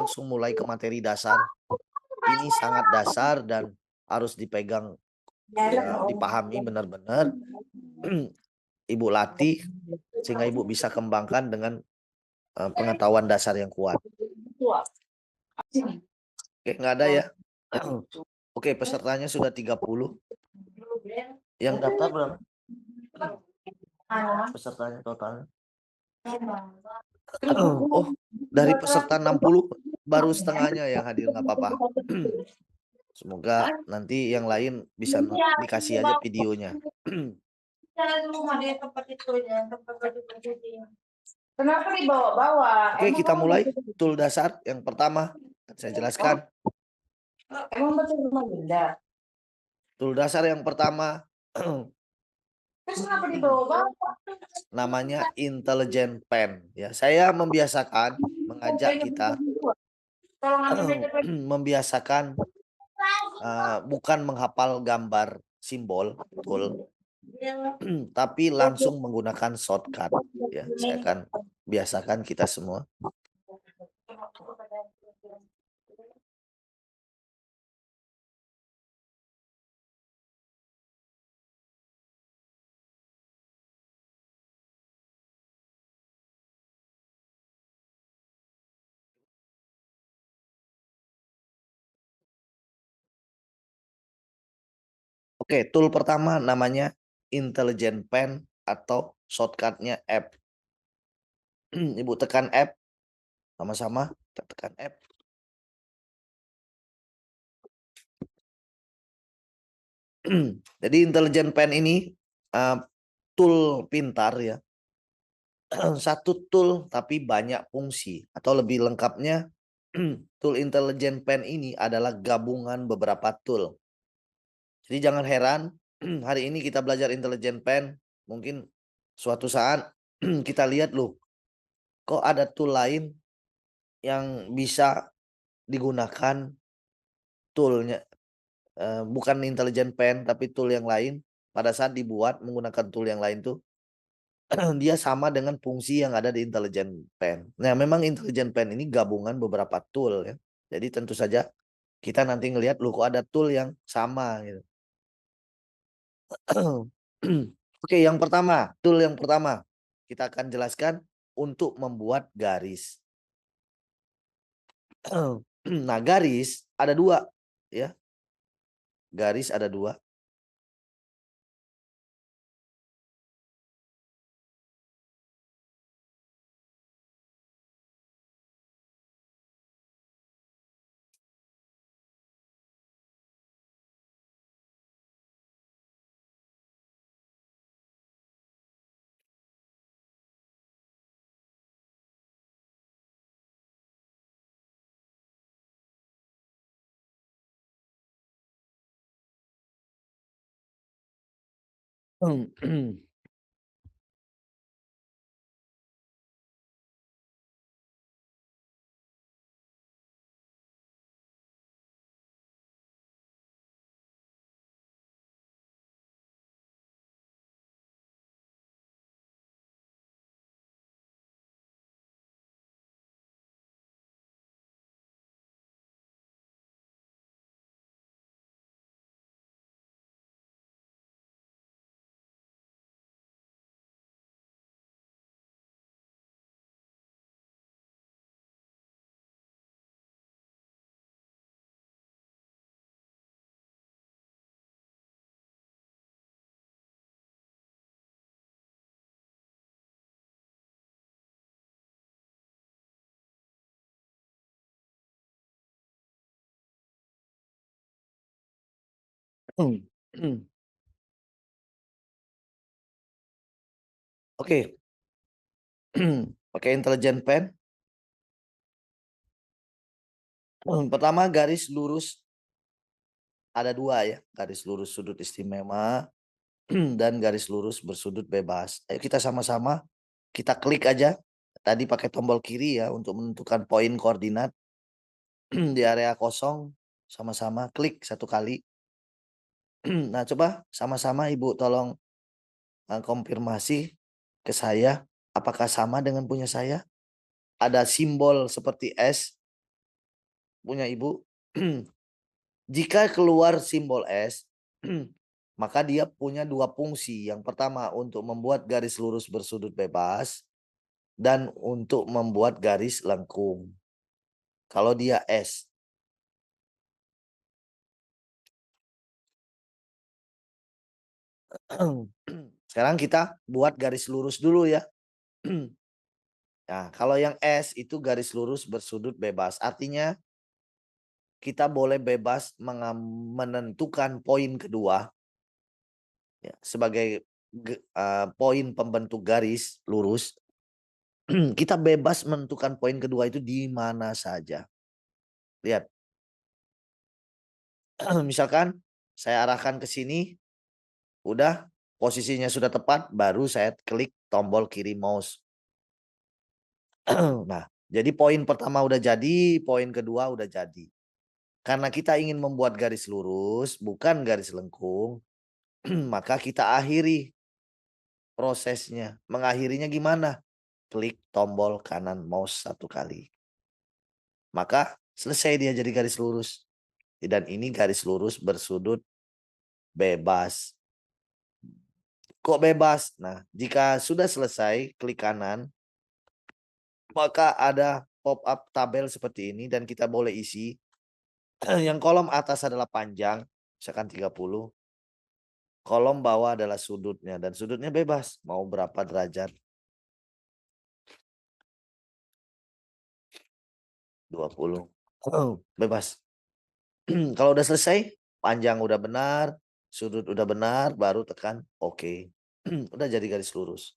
langsung mulai ke materi dasar. Ini sangat dasar dan harus dipegang, ya, dipahami benar-benar. Ibu latih sehingga ibu bisa kembangkan dengan pengetahuan dasar yang kuat. Oke, nggak ada ya? Oke, pesertanya sudah 30. Yang daftar berapa? Pesertanya total. Oh, dari peserta 60 baru setengahnya yang hadir, nggak apa-apa. Semoga nanti yang lain bisa dikasih aja videonya. Kenapa dibawa-bawa? Oke, kita mulai. Tool dasar yang pertama saya jelaskan. Emang betul rumah Bunda? Tool dasar yang pertama Terus kenapa dibawa-bawa? namanya intelligent pen. Ya, saya membiasakan mengajak kita membiasakan bukan menghafal gambar simbol, tool, tapi langsung menggunakan shortcut. Ya, saya akan biasakan kita semua. Oke, tool pertama namanya intelligent pen atau shortcutnya F. Ibu tekan F, sama-sama kita tekan F. Jadi intelligent pen ini tool pintar ya. Satu tool tapi banyak fungsi, atau lebih lengkapnya tool intelligent pen ini adalah gabungan beberapa tool. Jadi jangan heran hari ini kita belajar intelligent pen, mungkin suatu saat kita lihat loh, kok ada tool lain yang bisa digunakan toolnya, bukan intelligent pen tapi tool yang lain. Pada saat dibuat menggunakan tool yang lain tuh dia sama dengan fungsi yang ada di intelligent pen. Nah, memang intelligent pen ini gabungan beberapa tool ya. Jadi tentu saja kita nanti ngelihat loh kok ada tool yang sama gitu. Oke, yang pertama, tool yang pertama kita akan jelaskan untuk membuat garis. Nah, garis ada dua ya. Garis ada dua. Oke. Pakai intelligent pen. Pertama, garis lurus ada dua ya, garis lurus sudut istimewa dan garis lurus bersudut bebas. Ayo kita sama-sama kita klik aja. Tadi pakai tombol kiri ya untuk menentukan poin koordinat di area kosong. Sama-sama klik satu kali. Nah, coba sama-sama Ibu tolong konfirmasi ke saya apakah sama dengan punya saya. Ada simbol seperti S punya ibu, jika keluar simbol S, maka dia punya dua fungsi. Yang pertama untuk membuat garis lurus bersudut bebas dan untuk membuat garis lengkung. Kalau dia S. Sekarang kita buat garis lurus dulu ya. Nah, kalau yang S itu garis lurus bersudut bebas. Artinya kita boleh bebas menentukan poin kedua ya, sebagai poin pembentuk garis lurus. Kita bebas menentukan poin kedua itu di mana saja. Lihat. Misalkan saya arahkan ke sini, udah posisinya sudah tepat, baru saya klik tombol kiri mouse. Nah, jadi poin pertama udah jadi, poin kedua udah jadi. Karena kita ingin membuat garis lurus, bukan garis lengkung, maka kita akhiri prosesnya. Mengakhirinya gimana? Klik tombol kanan mouse 1 kali. Maka selesai dia jadi garis lurus. Dan ini garis lurus bersudut bebas. Kok bebas? Nah, jika sudah selesai, klik kanan, maka ada pop-up tabel seperti ini dan kita boleh isi. Yang kolom atas adalah panjang, misalkan 30. Kolom bawah adalah sudutnya dan sudutnya bebas, mau berapa derajat. 20. Bebas. Kalau udah selesai, panjang udah benar, sudut udah benar, baru tekan oke. Udah jadi garis lurus.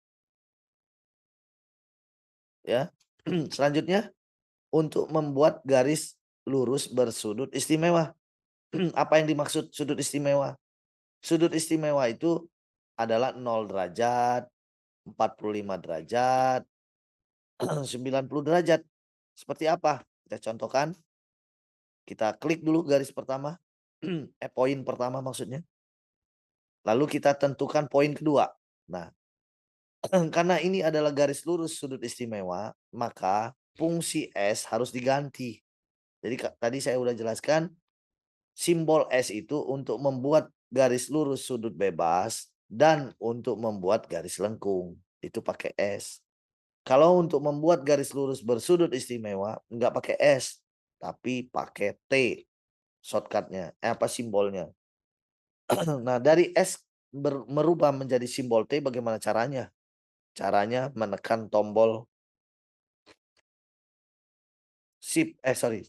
Ya. Selanjutnya untuk membuat garis lurus bersudut istimewa. Apa yang dimaksud sudut istimewa? Sudut istimewa itu adalah 0 derajat, 45 derajat, 90 derajat. Seperti apa? Kita contohkan. Kita klik dulu garis pertama. Poin pertama maksudnya. Lalu kita tentukan poin kedua. Nah, karena ini adalah garis lurus sudut istimewa, maka fungsi S harus diganti. Jadi tadi saya udah jelaskan, simbol S itu untuk membuat garis lurus sudut bebas dan untuk membuat garis lengkung. Itu pakai S. Kalau untuk membuat garis lurus bersudut istimewa, nggak pakai S, tapi pakai T. Shortcutnya, apa simbolnya. Nah, dari S merubah menjadi simbol T, bagaimana caranya? Caranya menekan tombol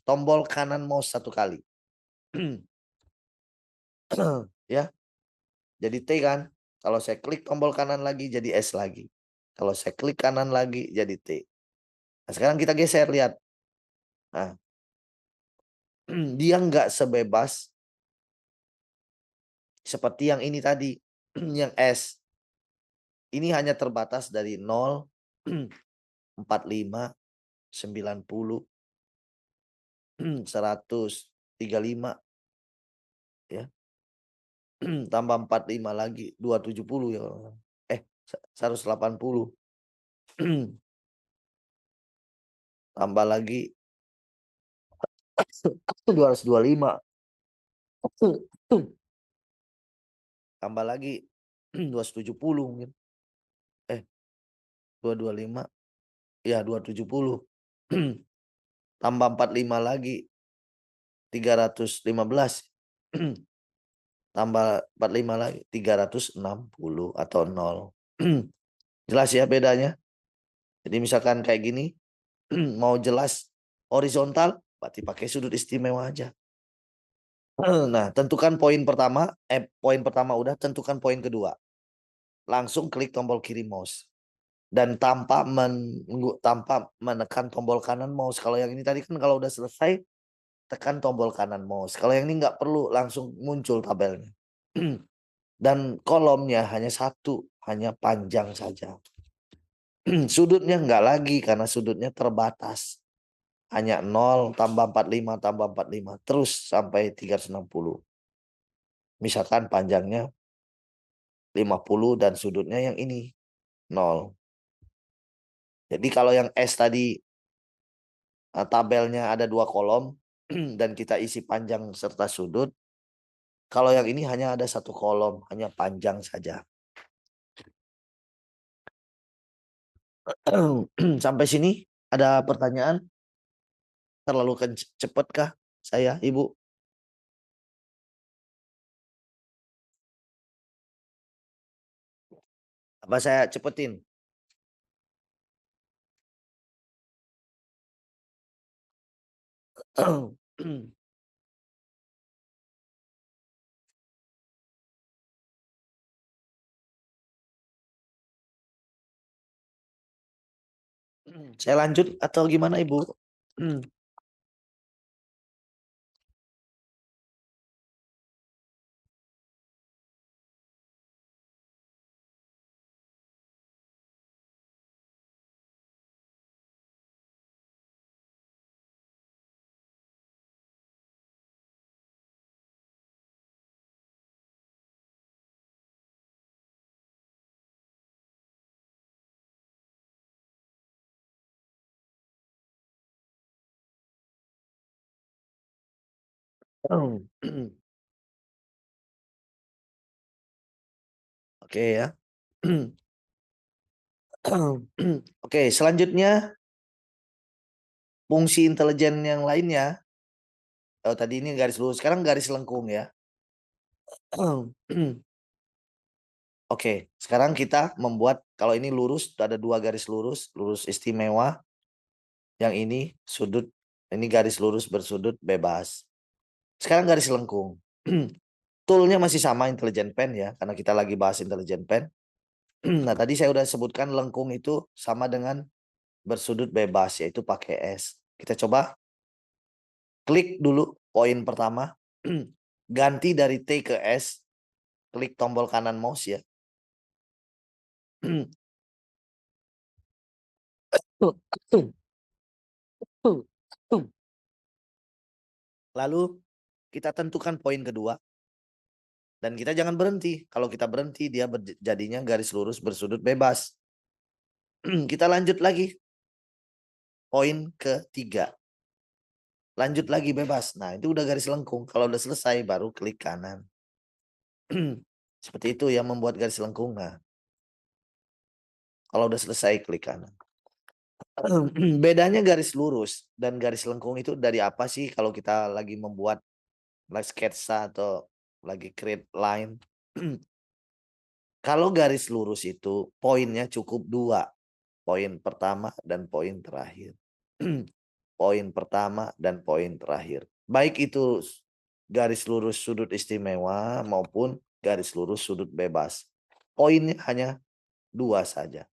tombol kanan mouse 1 kali. Ya, jadi T kan. Kalau saya klik tombol kanan lagi jadi S lagi. Kalau saya klik kanan lagi jadi T. Nah, sekarang kita geser, lihat. Nah, dia nggak sebebas seperti yang ini tadi, yang S. Ini hanya terbatas dari 0, 45, 90, 135, ya. Tambah 45 lagi, 270 ya. 180. Tambah lagi 225. Tambah lagi 270 mungkin. 225. Ya, 270. Tambah 45 lagi 315. Tambah 45 lagi 360 atau 0. Jelas ya bedanya? Jadi misalkan kayak gini, mau jelas horizontal, berarti pakai sudut istimewa aja. Nah, tentukan poin pertama, poin pertama udah, tentukan poin kedua. Langsung klik tombol kiri mouse. Dan tanpa menekan tombol kanan mouse. Kalau yang ini tadi kan kalau udah selesai, tekan tombol kanan mouse. Kalau yang ini nggak perlu, langsung muncul tabelnya. Dan kolomnya hanya satu, hanya panjang saja. Sudutnya nggak lagi karena sudutnya terbatas. Hanya 0 tambah 45 tambah 45 terus sampai 360. Misalkan panjangnya 50 dan sudutnya yang ini 0. Jadi kalau yang S tadi tabelnya ada 2 kolom, dan kita isi panjang serta sudut. Kalau yang ini hanya ada satu kolom, hanya panjang saja. Sampai sini ada pertanyaan? Terlalu cepat kah saya, Ibu? Apa saya cepetin? Saya lanjut atau gimana, Ibu? Oke ya. Oke, selanjutnya fungsi intelijen yang lainnya. Oh, tadi ini garis lurus, sekarang garis lengkung ya. Oke, sekarang kita membuat, kalau ini lurus, ada dua garis lurus, lurus istimewa. Yang ini sudut, ini garis lurus bersudut bebas. Sekarang garis lengkung. Toolnya masih sama intelijen pen ya, karena kita lagi bahas intelijen pen. Nah, tadi saya udah sebutkan lengkung itu sama dengan bersudut bebas, yaitu pakai S. Kita coba klik dulu poin pertama. Ganti dari T ke S. Klik tombol kanan mouse ya. Lalu kita tentukan poin kedua. Dan kita jangan berhenti. Kalau kita berhenti, dia jadinya garis lurus bersudut bebas. Kita lanjut lagi. Poin ketiga. Lanjut lagi bebas. Nah, itu udah garis lengkung. Kalau udah selesai, baru klik kanan. Seperti itu yang membuat garis lengkung. Nah, kalau udah selesai, klik kanan. Bedanya garis lurus dan garis lengkung itu dari apa sih kalau kita lagi membuat sketsa atau lagi create line? Kalau garis lurus itu poinnya cukup dua. Poin pertama dan poin terakhir. Poin pertama dan poin terakhir. Baik itu garis lurus sudut istimewa maupun garis lurus sudut bebas. Poinnya hanya dua saja.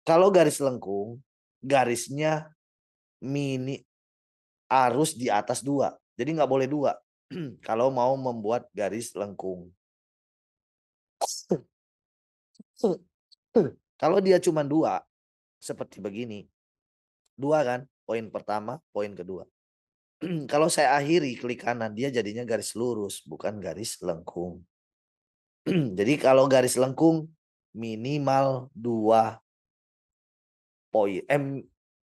Kalau garis lengkung, garisnya mini harus di atas dua. Jadi nggak boleh dua. Kalau mau membuat garis lengkung. Kalau dia cuma dua, seperti begini. Dua kan, poin pertama, poin kedua. Kalau saya akhiri klik kanan, dia jadinya garis lurus, bukan garis lengkung. Jadi kalau garis lengkung, minimal 2 poin.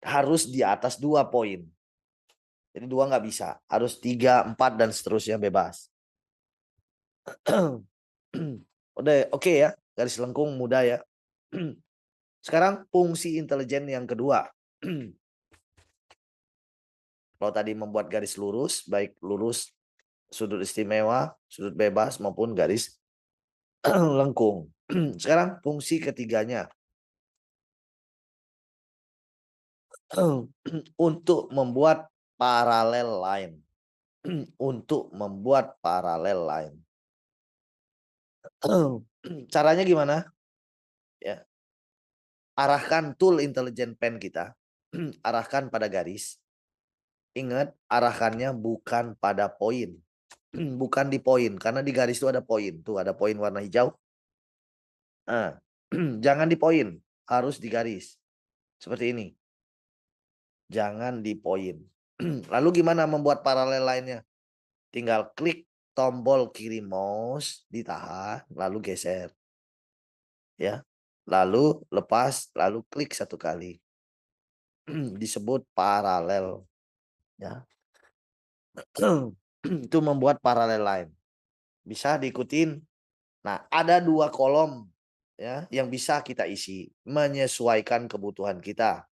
Harus di atas 2 poin. Jadi 2 nggak bisa. Harus 3, 4, dan seterusnya bebas. Udah oke ya, garis lengkung mudah ya. Sekarang fungsi intelijen yang kedua. Kalau tadi membuat garis lurus, baik lurus sudut istimewa, sudut bebas maupun garis lengkung. Sekarang fungsi ketiganya. Untuk membuat paralel line. Untuk membuat paralel line. Caranya gimana? Ya. Arahkan tool intelijen pen kita. Arahkan pada garis. Ingat, arahkannya bukan pada poin. Bukan di poin, karena di garis itu ada poin. Tuh ada poin warna hijau. Nah, jangan di poin, harus di garis. Seperti ini. Jangan di poin. Lalu gimana membuat paralel lainnya? Tinggal klik tombol kiri mouse, ditahan, lalu geser. Ya. Lalu lepas, lalu klik 1 kali. Disebut paralel. Ya. Itu membuat paralel line. Bisa diikutin. Nah, ada 2 kolom ya yang bisa kita isi menyesuaikan kebutuhan kita.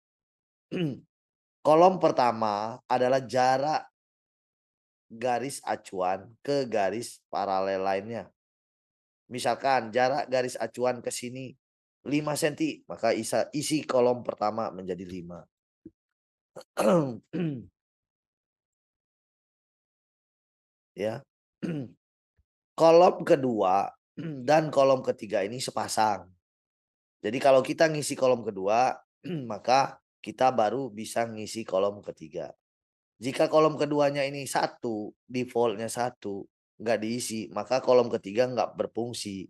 Kolom pertama adalah jarak garis acuan ke garis paralel lainnya. Misalkan jarak garis acuan ke sini 5 cm, maka isi kolom pertama menjadi 5. Ya. Kolom kedua dan kolom ketiga ini sepasang. Jadi kalau kita ngisi kolom kedua, maka kita baru bisa ngisi kolom ketiga. Jika kolom keduanya ini satu, defaultnya satu, nggak diisi, maka kolom ketiga nggak berfungsi.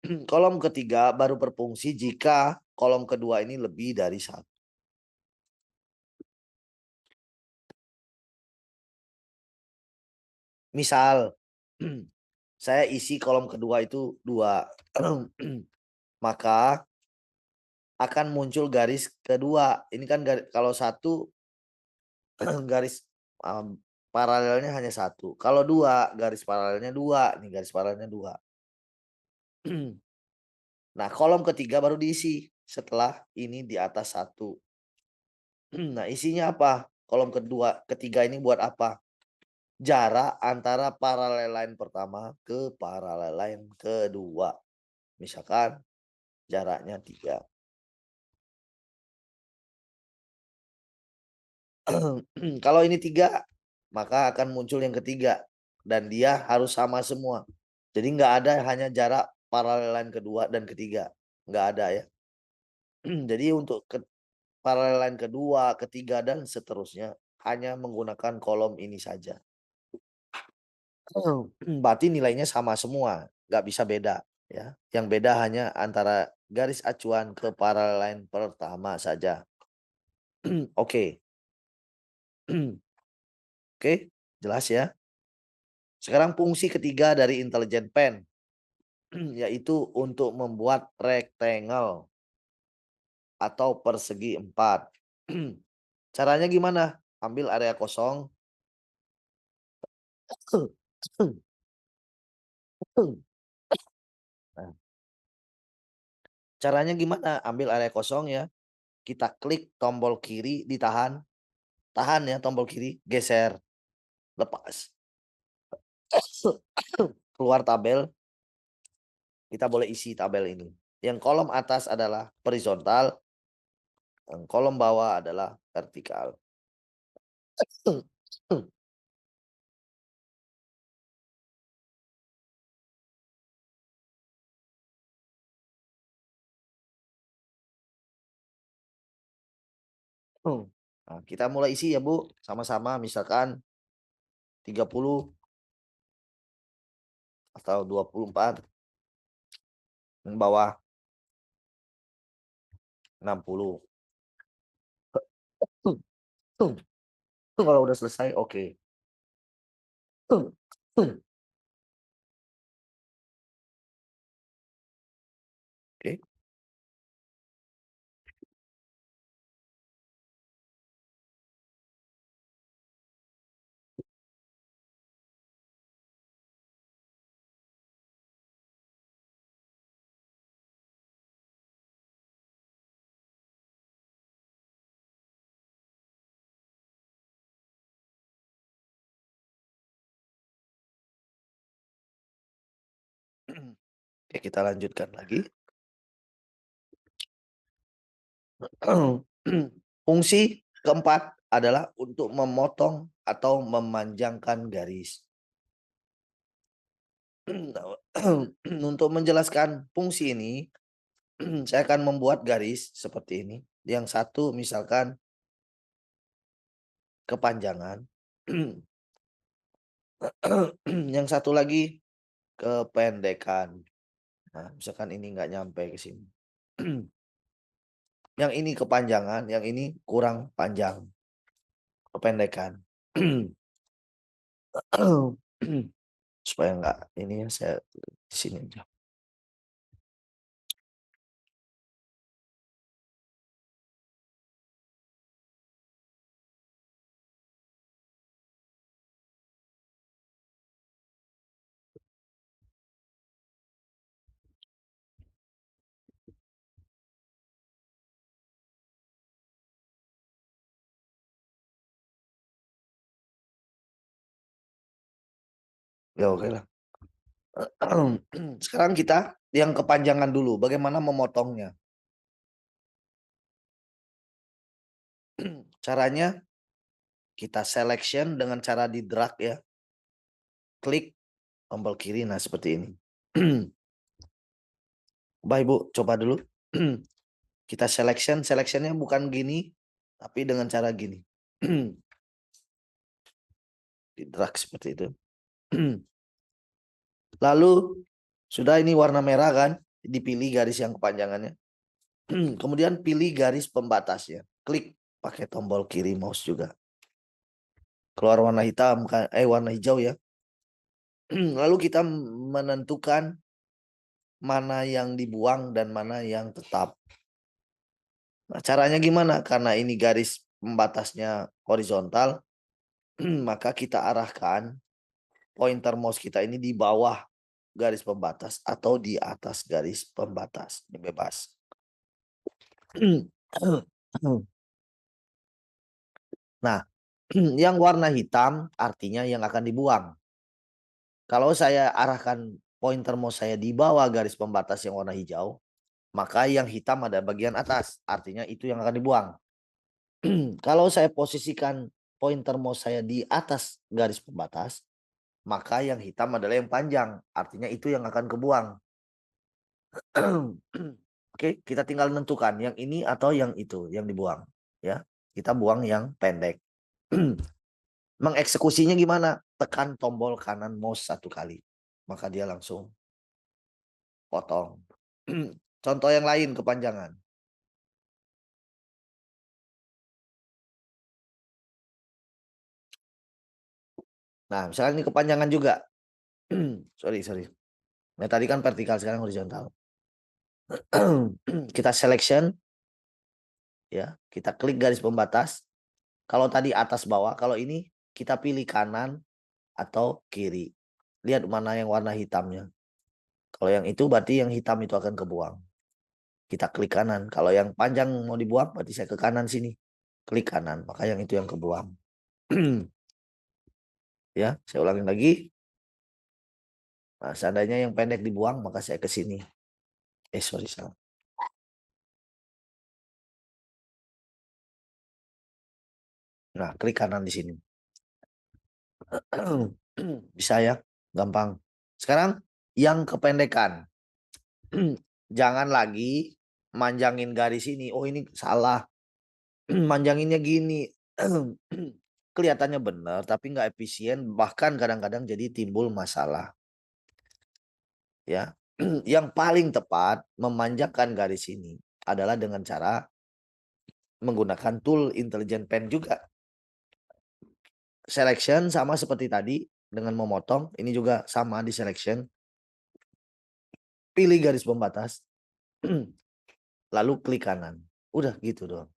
Kolom ketiga baru berfungsi jika kolom kedua ini lebih dari satu. Misal, saya isi kolom kedua itu 2. Maka akan muncul garis kedua. Ini kan kalau satu garis paralelnya hanya satu. Kalau 2 garis paralelnya 2. Nih garis paralelnya 2. Nah, kolom ketiga baru diisi setelah ini di atas satu. Nah, isinya apa? Kolom ketiga ini buat apa? Jarak antara paralel line pertama ke paralel line kedua. Misalkan jaraknya 3. Kalau ini 3, maka akan muncul yang ketiga. Dan dia harus sama semua. Jadi nggak ada hanya jarak paralel line kedua dan ketiga. Nggak ada ya. Jadi untuk paralel line kedua, ketiga, dan seterusnya hanya menggunakan kolom ini saja. Berarti nilainya sama semua. Nggak bisa beda. Ya. Yang beda hanya antara garis acuan ke paralel line pertama saja. Oke. Oke, jelas ya. Sekarang fungsi ketiga dari intelligent pen yaitu untuk membuat rectangle atau persegi 4. Caranya gimana? Ambil area kosong. Nah, caranya gimana? Ambil area kosong ya. Kita klik tombol kiri, ditahan. Tahan ya tombol kiri, geser, lepas. Keluar tabel. Kita boleh isi tabel ini. Yang kolom atas adalah horizontal, yang kolom bawah adalah vertikal. Nah, kita mulai isi ya Bu, sama-sama misalkan 30 atau 24. Yang bawah 60. Kalau udah selesai oke. Oke. Oke, kita lanjutkan lagi. Fungsi keempat adalah untuk memotong atau memanjangkan garis. Untuk menjelaskan fungsi ini, saya akan membuat garis seperti ini. Yang satu misalkan kepanjangan. Yang satu lagi kependekan. Nah, misalkan ini nggak nyampe ke sini. Yang ini kepanjangan, yang ini kurang panjang. Kependekan. Supaya nggak ini ya saya di sini aja. Ya oke lah. Sekarang kita yang kepanjangan dulu. Bagaimana memotongnya? Caranya kita selection dengan cara di drag ya. Klik tombol kiri. Nah seperti ini. Baik Bu, coba dulu. Kita selection. Selectionnya bukan gini. Tapi dengan cara gini. Di drag seperti itu. Lalu sudah ini warna merah kan. Dipilih garis yang kepanjangannya. Kemudian pilih garis pembatasnya. Klik pakai tombol kiri mouse juga. Keluar warna hitam, warna hijau ya. Lalu kita menentukan mana yang dibuang dan mana yang tetap. Nah, caranya gimana? Karena ini garis pembatasnya horizontal, maka kita arahkan pointer mouse kita ini di bawah garis pembatas atau di atas garis pembatas. Ini bebas. Nah, yang warna hitam artinya yang akan dibuang. Kalau saya arahkan pointer mouse saya di bawah garis pembatas yang warna hijau, maka yang hitam ada bagian atas, artinya itu yang akan dibuang. Kalau saya posisikan pointer mouse saya di atas garis pembatas, maka yang hitam adalah yang panjang, artinya itu yang akan kebuang. Oke, kita tinggal menentukan yang ini atau yang itu yang dibuang, ya. Kita buang yang pendek. Mengeksekusinya gimana? Tekan tombol kanan mouse 1 kali, maka dia langsung potong. Contoh yang lain kepanjangan. Nah, misalkan ini kepanjangan juga. Sorry. Nah, tadi kan vertikal, sekarang horizontal. Kita selection, ya. Kita klik garis pembatas. Kalau tadi atas bawah, kalau ini kita pilih kanan atau kiri. Lihat mana yang warna hitamnya. Kalau yang itu berarti yang hitam itu akan kebuang. Kita klik kanan. Kalau yang panjang mau dibuang, berarti saya ke kanan sini. Klik kanan, maka yang itu yang kebuang. Ya, saya ulangin lagi. Nah, seandainya yang pendek dibuang, maka saya ke sini. Sorry, salah. Nah, klik kanan di sini. Bisa ya, gampang. Sekarang yang kependekan. Jangan lagi manjangin garis ini. Oh, ini salah. Manjanginnya gini. Kelihatannya benar, tapi nggak efisien. Bahkan kadang-kadang jadi timbul masalah. Ya, yang paling tepat memanjangkan garis ini adalah dengan cara menggunakan tool intelligent pen juga. Selection sama seperti tadi dengan memotong, ini juga sama di selection. Pilih garis pembatas, lalu klik kanan. Udah gitu doang.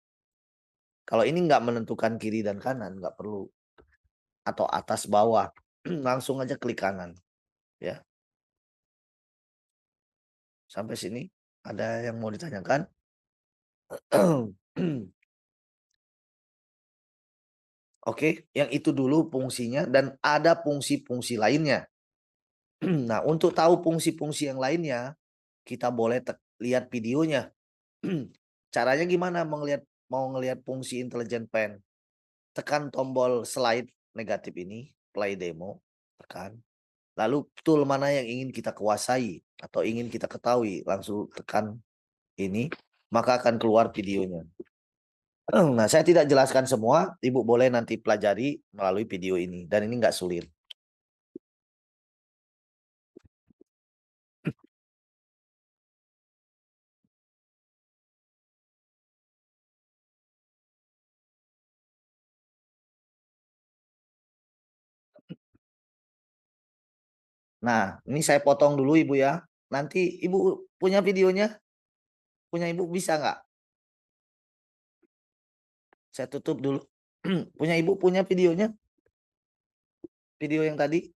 Kalau ini nggak menentukan kiri dan kanan, nggak perlu. Atau atas bawah, langsung aja klik kanan. Ya. Sampai sini ada yang mau ditanyakan? Oke, yang itu dulu fungsinya dan ada fungsi-fungsi lainnya. Nah, untuk tahu fungsi-fungsi yang lainnya, kita boleh lihat videonya. Caranya gimana mau ngelihat fungsi intelligent pen? Tekan tombol slide negatif ini, play demo, tekan. Lalu tool mana yang ingin kita kuasai atau ingin kita ketahui, langsung tekan ini, maka akan keluar videonya. Nah, saya tidak jelaskan semua, Ibu boleh nanti pelajari melalui video ini. Dan ini nggak sulit. Nah, ini saya potong dulu Ibu ya. Nanti Ibu punya videonya? Punya Ibu bisa nggak? Saya tutup dulu. Punya Ibu punya videonya? Video yang tadi?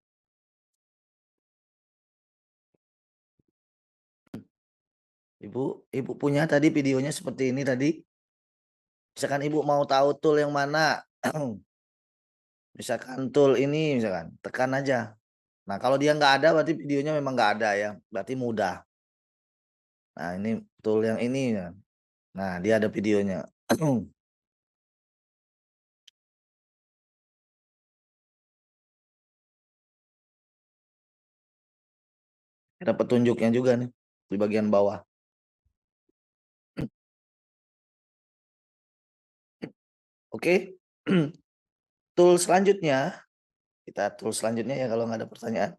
Ibu punya tadi videonya seperti ini tadi? Misalkan Ibu mau tahu tool yang mana? Misalkan tool ini, misalkan tekan aja. Nah, kalau dia nggak ada berarti videonya memang nggak ada ya, berarti mudah. Nah, ini tool yang ini ya. Nah, dia ada videonya. Ada petunjuknya juga nih di bagian bawah. Oke. Tool selanjutnya, kita tool selanjutnya ya kalau nggak ada pertanyaan.